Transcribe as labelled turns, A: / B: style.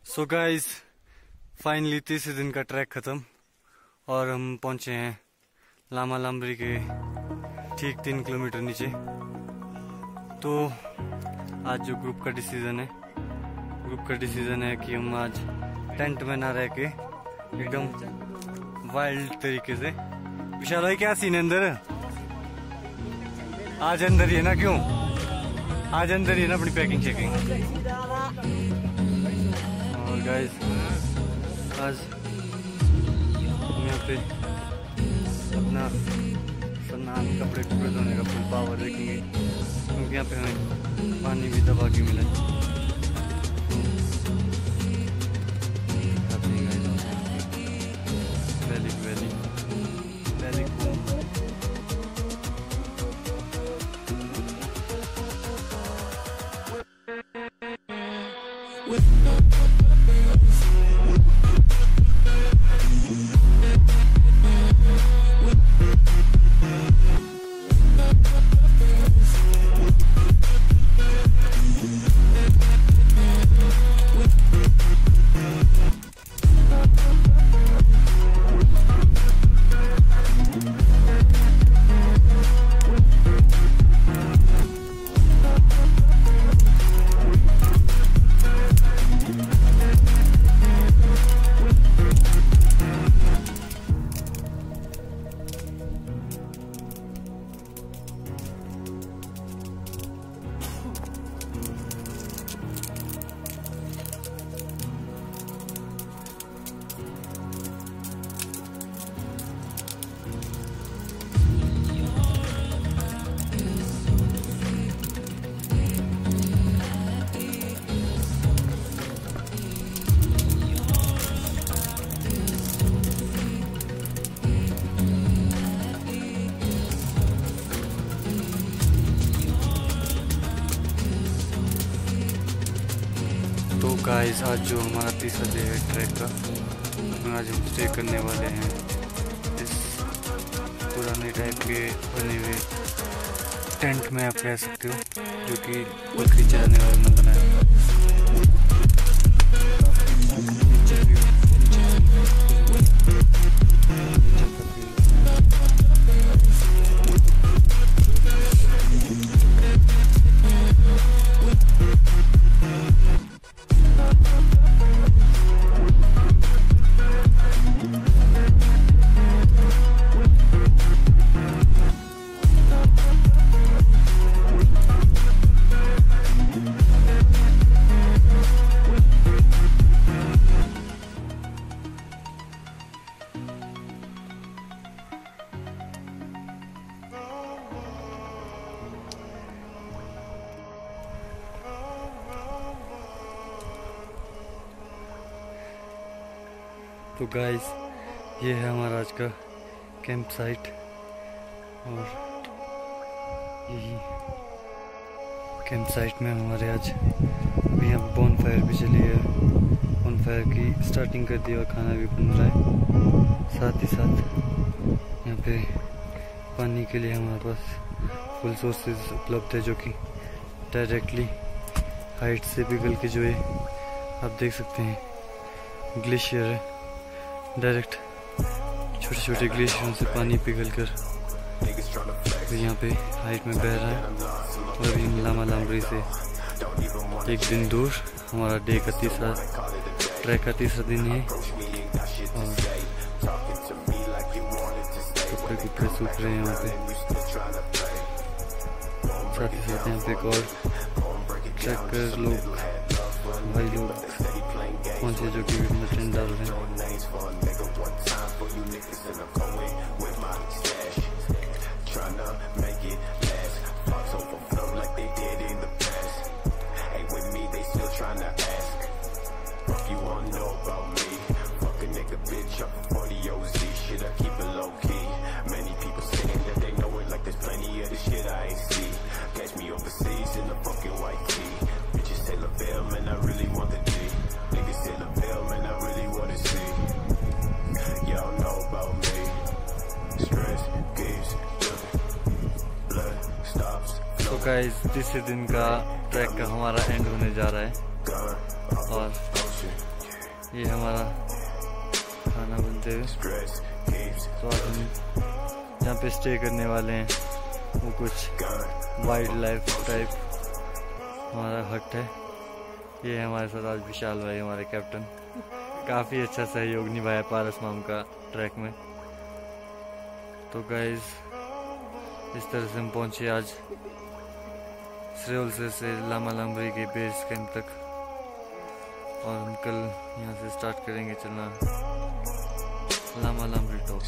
A: So guys finally तीसरे दिन का ट्रैक खत्म और हम पहुंचे हैं लामा लाम्बरी के ठीक 3 किलोमीटर नीचे। तो आज जो ग्रुप का डिसीजन है कि हम आज टेंट में ना रह के एकदम वाइल्ड तरीके से। विशाल भाई क्या सीन है अंदर? आज अंदर ही है ना? क्यों आज अंदर ही है ना अपनी पैकिंग चेकिंग। और गाइस आज यहाँ पे अपना सामान कपड़े धोने का फुल पावर देखेंगे क्योंकि यहाँ पे हमें पानी भी दबा के मिला है। तो गाइस आज जो हमारा तीसरा डे है ट्रैक का, आज हम स्टे करने वाले हैं इस पुराने टाइप के बने हुए टेंट में, आप कह सकते हो, जो कि बकरी चराने वालों ने बनाया। तो गाइस ये है हमारा आज का कैंप साइट और यही कैंप साइट में हमारे आज यहाँ पर बोन फायर भी चली है। बोन फायर की स्टार्टिंग कर दी और खाना भी बन रहा है। साथ ही साथ यहाँ पे पानी के लिए हमारे पास फुल सोर्सेज उपलब्ध है, जो कि डायरेक्टली हाइट से पिघल के जो है आप देख सकते हैं ग्लेशियर है। डायरेक्ट छोटे छोटे ग्लेशियरों से पानी पिघल कर यहाँ पे हाइट में बह रहा है। और अभी लामा लाम्बरी से एक दिन दूर हमारा डे का ट्रैक का तीसरा दिन है। और कपड़े सूख रहे हैं यहाँ पे। साथ ही साथ यहाँ पे एक और ट्रैकर लोग भाई लोग पहुंचे, जो कि अपना टेंट डाल रहे हैं। गाइस तीसरे दिन का ट्रैक का हमारा एंड होने जा रहा है और ये हमारा खाना बनते हुए। तो आज हम जहाँ पे स्टे करने वाले हैं वो कुछ वाइल्ड लाइफ टाइप हमारा हट है। ये है हमारे साथ आज विशाल भाई, हमारे कैप्टन। काफ़ी अच्छा सहयोग निभाया पारस माम का ट्रैक में। तो गाइज इस तरह से हम पहुँचे आज श्रेयोल से लामा लामबरी के बेस कैंप तक, और हम कल यहाँ से स्टार्ट करेंगे चलना लामा लामबरी टॉप।